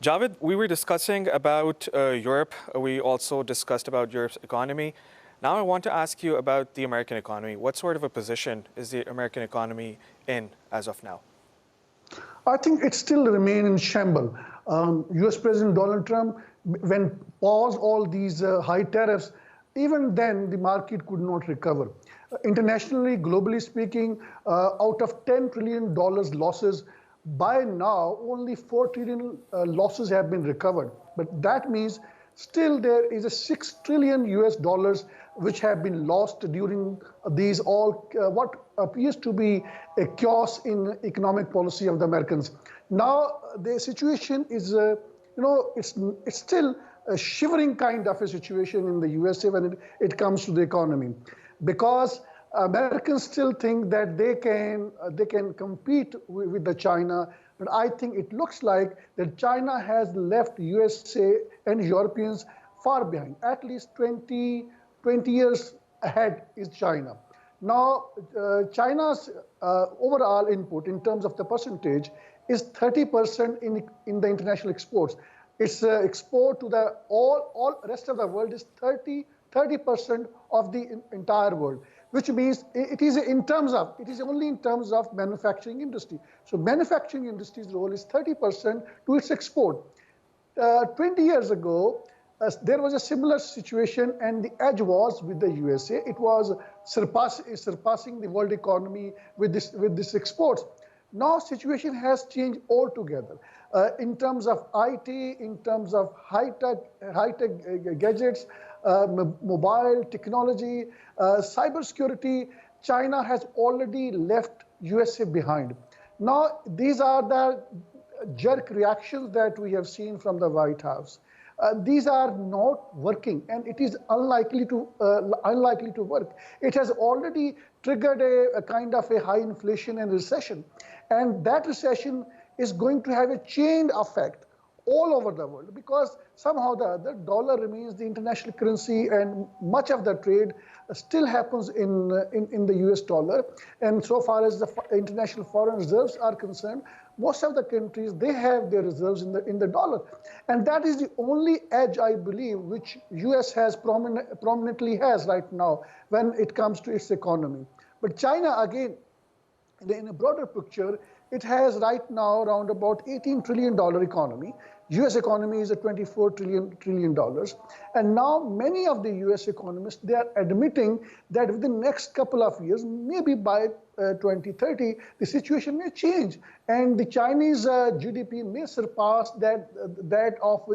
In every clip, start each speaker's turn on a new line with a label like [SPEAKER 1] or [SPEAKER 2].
[SPEAKER 1] Javed, we were discussing about Europe. We also discussed about Europe's economy. Now I want to ask you about the American economy. What sort of a position is the American economy in as of now?
[SPEAKER 2] I think it still remains in shambles. US President Donald Trump, when paused all these high tariffs, even then the market could not recover. Internationally, globally speaking, out of $10 trillion losses, by now only 4 trillion losses have been recovered. But that means still there is a 6 trillion US dollars which have been lost during these all what appears to be a chaos in economic policy of the Americans. Now the situation is, it's still a shivering kind of a situation in the USA when it comes to the economy, because Americans still think that they can compete with the China, but I think it looks like that China has left USA and Europeans far behind. At least 20 years ahead is China. Now, China's overall input in terms of the percentage is 30% in the international exports. Its export to the all rest of the world is 30% of the entire world, which means it is only in terms of manufacturing industry. So manufacturing industry's role is 30% to its export. 20 years ago, there was a similar situation, and the edge was with the USA. It was surpassing the world economy with this exports. Now situation has changed altogether. In terms of IT, in terms of high-tech gadgets, mobile technology, cybersecurity, China has already left USA behind. Now, these are the jerk reactions that we have seen from the White House. These are not working, and it is unlikely to work. It has already triggered a kind of a high inflation and recession, and that recession is going to have a chain effect all over the world, because somehow the other dollar remains the international currency, and much of the trade still happens in the US dollar. And so far as the international foreign reserves are concerned, most of the countries, they have their reserves in the dollar, and that is the only edge, I believe, which US has prominently has right now when it comes to its economy. But China, again, in a broader picture, it has right now around about $18 trillion economy. US economy is a $24 trillion. And now many of the US economists, they are admitting that within the next couple of years, maybe by 2030, the situation may change, and the Chinese GDP may surpass that of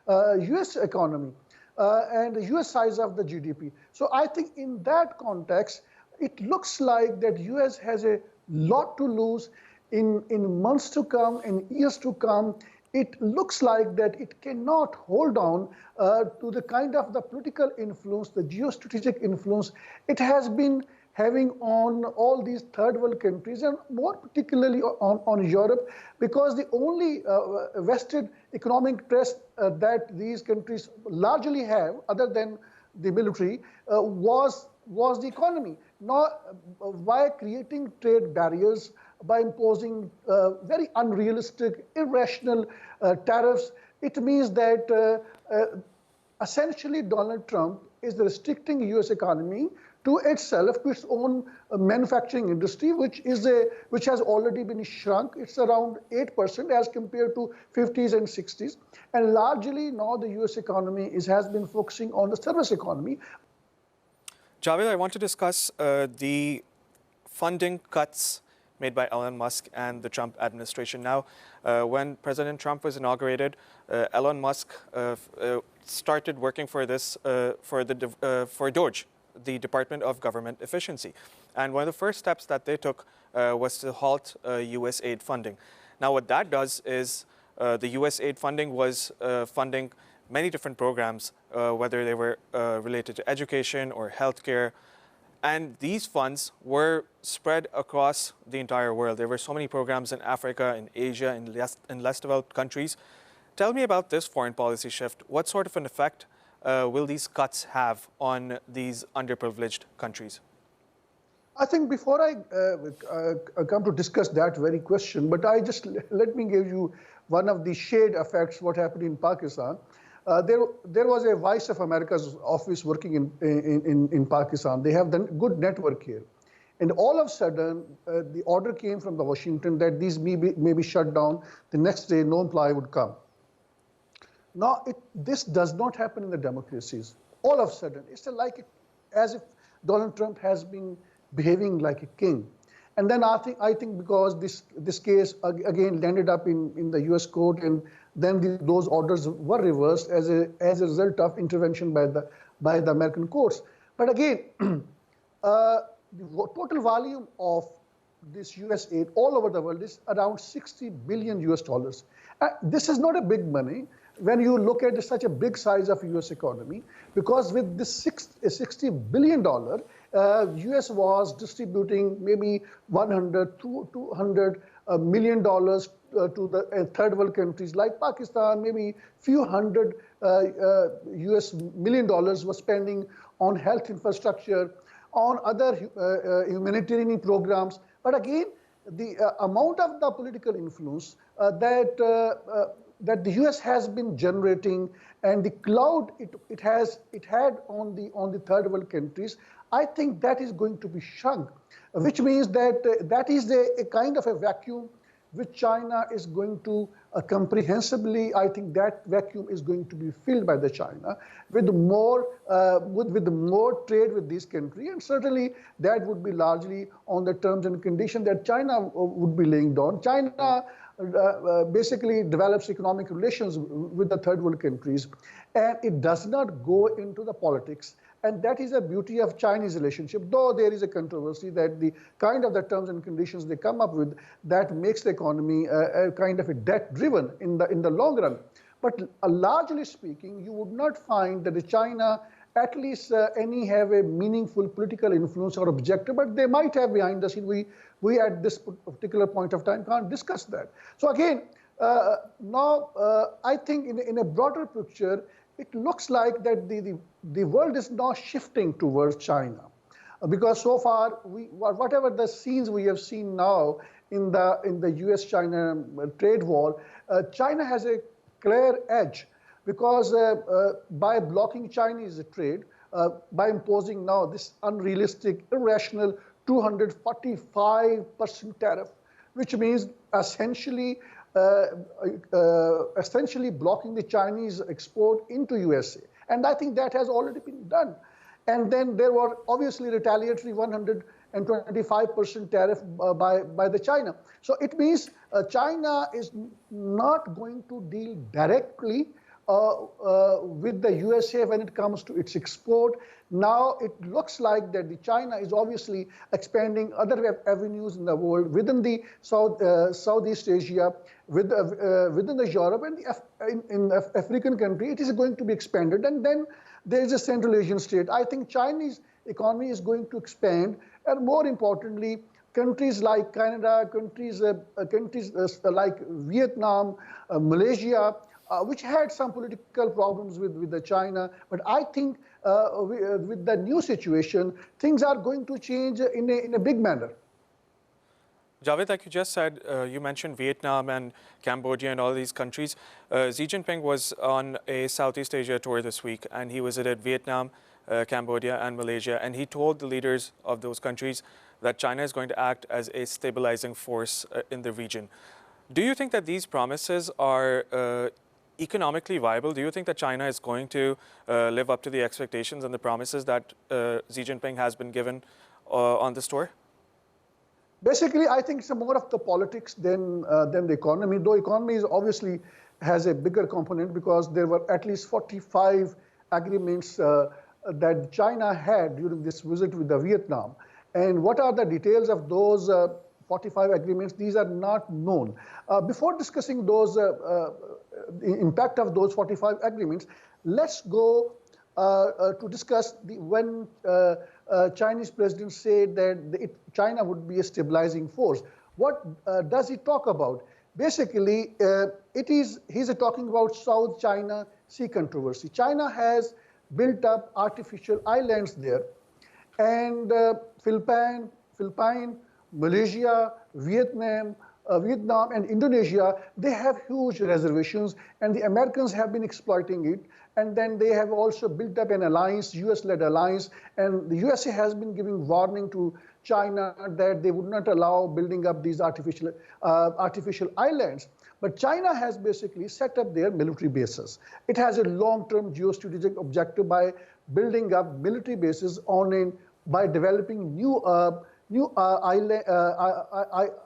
[SPEAKER 2] US economy and the US size of the GDP. So I think in that context, it looks like that US has a lot to lose in months to come, in years to come. It looks like that it cannot hold on to the kind of the political influence, the geostrategic influence it has been having on all these third world countries, and more particularly on Europe, because the only vested economic interest that these countries largely have, other than the military, was the economy. Now, by creating trade barriers, by imposing very unrealistic, irrational tariffs, it means that essentially Donald Trump is restricting US economy to itself, to its own manufacturing industry, which has already been shrunk. It's around 8% as compared to 50s and 60s. And largely now the US economy has been focusing on the service economy.
[SPEAKER 1] Javed, I want to discuss the funding cuts made by Elon Musk and the Trump administration. Now, when President Trump was inaugurated, Elon Musk started working for this for DOGE, the Department of Government Efficiency. And one of the first steps that they took was to halt US aid funding. Now, what that does is the US aid funding was funding many different programs, whether they were related to education or healthcare. And these funds were spread across the entire world. There were so many programs in Africa, in Asia, in less developed countries. Tell me about this foreign policy shift. What sort of an effect will these cuts have on these underprivileged countries?
[SPEAKER 2] I think before I come to discuss that very question, but let me give you one of the shade effects what happened in Pakistan. There was a Vice of America's office working in Pakistan. They have done good network here. And all of a sudden, the order came from the Washington that these may be shut down. The next day, no employee would come. Now, this does not happen in the democracies. All of a sudden, it's as if Donald Trump has been behaving like a king. And then I think because this case again landed up in the U.S. court, and then those orders were reversed as a result of intervention by the American courts. But again, the total volume of this U.S. aid all over the world is around 60 billion US dollars. This is not a big money when you look at such a big size of U.S. economy, because with this $60 billion, U.S. was distributing maybe 100 to 200 million dollars to the third world countries like Pakistan. Maybe few hundred U.S. million dollars was spending on health infrastructure, on other humanitarian programs. But again, the amount of the political influence that the U.S. has been generating, and the cloud it had on the third world countries, I think that is going to be shrunk, which means that that is a kind of a vacuum which China is going to comprehensively, I think that vacuum is going to be filled by the China with more trade with this country, and certainly that would be largely on the terms and conditions that China would be laying down. China basically develops economic relations with the third world countries, and it does not go into the politics. And that is a beauty of Chinese relationship, though there is a controversy that the kind of the terms and conditions they come up with, that makes the economy a kind of a debt-driven in the long run. But largely speaking, you would not find that China at least any have a meaningful political influence or objective, but they might have behind the scene. We at this particular point of time can't discuss that. So again, now I think in a broader picture, it looks like that the world is now shifting towards China, because so far whatever the scenes we have seen now in the U.S.-China trade war, China has a clear edge, because by blocking Chinese trade, by imposing now this unrealistic, irrational 245% tariff, which means essentially blocking the Chinese export into USA. And I think that has already been done. And then there were obviously retaliatory 125% tariff by the China. So it means China is not going to deal directly with the USA when it comes to its export. Now it looks like that the China is obviously expanding other avenues in the world, within the Southeast Asia, within the Europe, and in the African country, it is going to be expanded. And then there is a Central Asian state. I think Chinese economy is going to expand, and more importantly, countries like Canada, countries like Vietnam, Malaysia, which had some political problems with the China. But I think with the new situation, things are going to change in a big manner.
[SPEAKER 1] Javed, like you just said, you mentioned Vietnam and Cambodia and all these countries. Xi Jinping was on a Southeast Asia tour this week, and he visited Vietnam, Cambodia, and Malaysia. And he told the leaders of those countries that China is going to act as a stabilizing force in the region. Do you think that these promises are economically viable? Do you think that China is going to live up to the expectations and the promises that Xi Jinping has been given on this tour?
[SPEAKER 2] Basically, I think it's more of the politics than the economy, though economy is obviously has a bigger component, because there were at least 45 agreements that China had during this visit with the Vietnam. And what are the details of those 45 agreements? These are not known. Before discussing those, the impact of those 45 agreements, let's go to discuss when Chinese president said that China would be a stabilizing force. What does he talk about? Basically, he's talking about South China Sea controversy. China has built up artificial islands there, and Philippines, Philippines, Malaysia, Vietnam and Indonesia, they have huge reservations, and the Americans have been exploiting it. And then they have also built up an alliance, US-led alliance, and the USA has been giving warning to China that they would not allow building up these artificial islands. But China has basically set up their military bases. It has a long-term geostrategic objective by building up military bases by developing new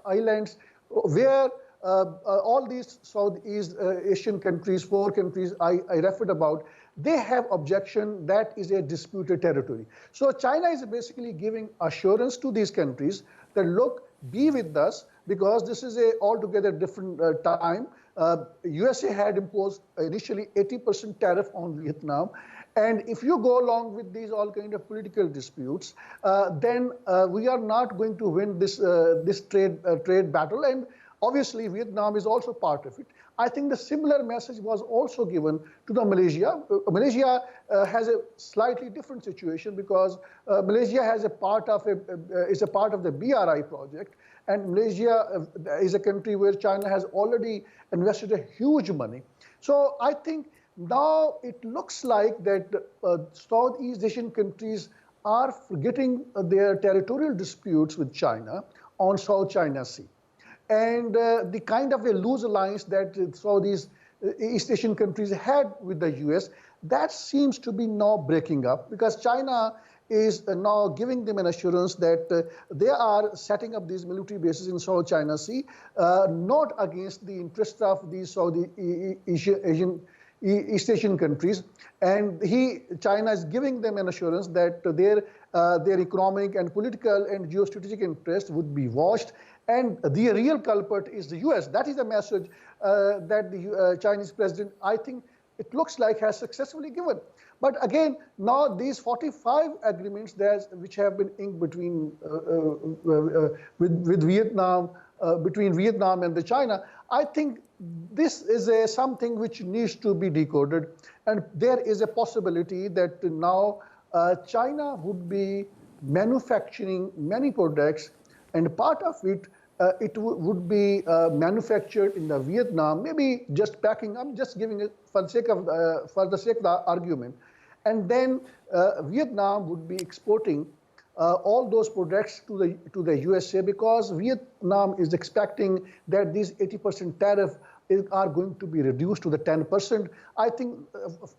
[SPEAKER 2] islands where all these Southeast Asian countries, 4 countries I referred about, they have objection that is a disputed territory. So China is basically giving assurance to these countries that, look, be with us, because this is a altogether different time. USA had imposed initially 80% tariff on Vietnam. And if you go along with these all kind of political disputes, then we are not going to win this trade battle. And obviously, Vietnam is also part of it. I think the similar message was also given to the Malaysia. Malaysia has a slightly different situation because Malaysia has is a part of the BRI project, and Malaysia is a country where China has already invested a huge money. So I think now it looks like that Southeast Asian countries are forgetting their territorial disputes with China on South China Sea. And the kind of a loose alliance that Southeast East Asian countries had with the US, that seems to be now breaking up, because China is now giving them an assurance that they are setting up these military bases in South China Sea, not against the interests of these East Asian countries. And China is giving them an assurance that their economic and political and geostrategic interests would be watched. And the real culprit is the US. That is the message that the Chinese president, I think, it looks like has successfully given. But again, now these 45 agreements which have been inked between with Vietnam, between Vietnam and China, I think this is something which needs to be decoded. And there is a possibility that now China would be manufacturing many products, and part of it would be manufactured in the Vietnam, maybe just packing. I'm just giving it for the sake of the argument. And then Vietnam would be exporting all those products to the USA, because Vietnam is expecting that these 80% tariff are going to be reduced to the 10%. I think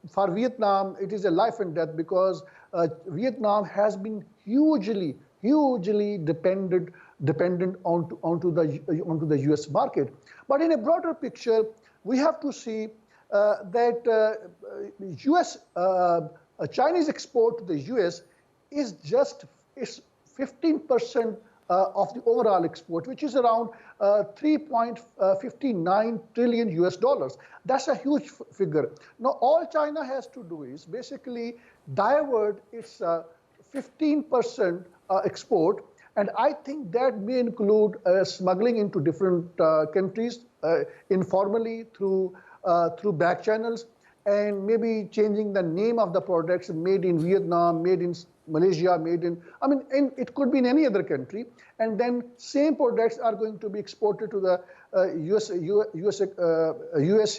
[SPEAKER 2] for Vietnam, it is a life and death, because Vietnam has been hugely dependent onto the US market. But in a broader picture, we have to see that Chinese export to the US is just 15% of the overall export, which is around 3.59 trillion US dollars. That's a huge figure. Now, all China has to do is basically divert its 15% export, and I think that may include smuggling into different countries informally through back channels, and maybe changing the name of the products, made in Vietnam, made in Malaysia, and it could be in any other country. And then same products are going to be exported to the USA,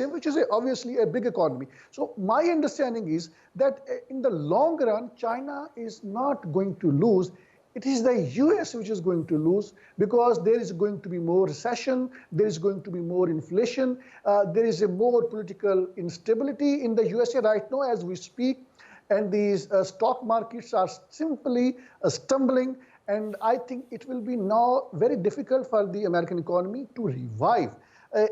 [SPEAKER 2] which is obviously a big economy. So my understanding is that in the long run, China is not going to lose. It is the US which is going to lose, because there is going to be more recession, there is going to be more inflation, there is a more political instability in the USA right now as we speak, and these stock markets are simply stumbling, and I think it will be now very difficult for the American economy to revive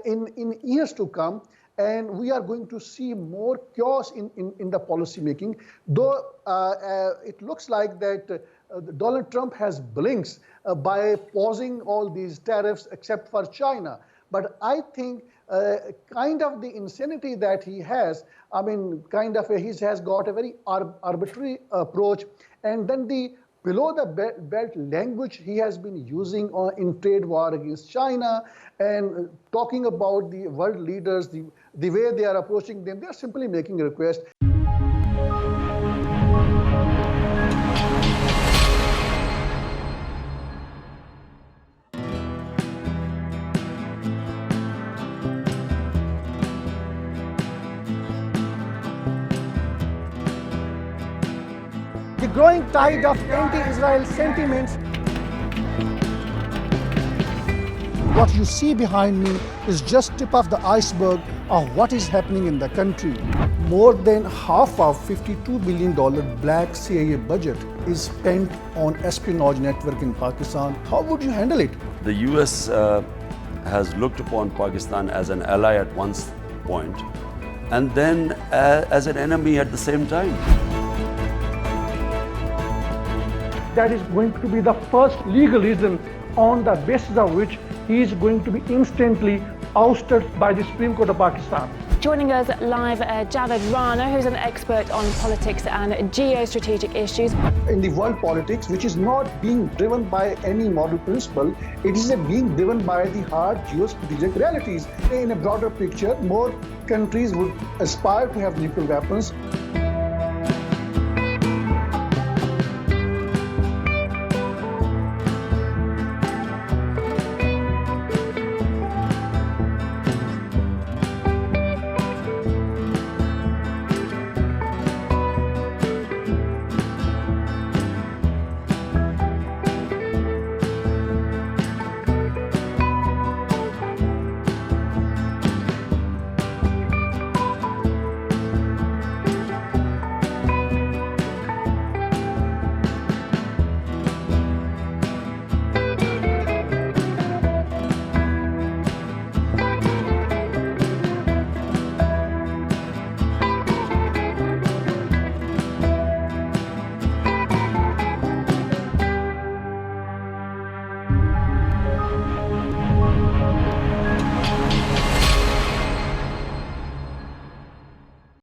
[SPEAKER 2] in years to come. And we are going to see more chaos in the policy making, though it looks like that Donald Trump has blinks by pausing all these tariffs except for China. But I think kind of the insanity that he has, he has got a very arbitrary approach, and then the below the belt language he has been using in trade war against China, and talking about the world leaders, the way they are approaching them. They are simply making a request.
[SPEAKER 3] growing tide of anti-Israel sentiments. What you see behind me is just tip of the iceberg of what is happening in the country. More than half of $52 billion black CIA budget is spent on espionage network in Pakistan. How would you handle it?
[SPEAKER 4] The US has looked upon Pakistan as an ally at one point and then as an enemy at the same time.
[SPEAKER 2] That is going to be the first legal reason on the basis of which he is going to be instantly ousted by the Supreme Court of Pakistan.
[SPEAKER 5] Joining us live, Javed Rana, who's an expert on politics and geostrategic issues.
[SPEAKER 6] In the world politics, which is not being driven by any moral principle, it is being driven by the hard geostrategic realities. In a broader picture, more countries would aspire to have nuclear weapons.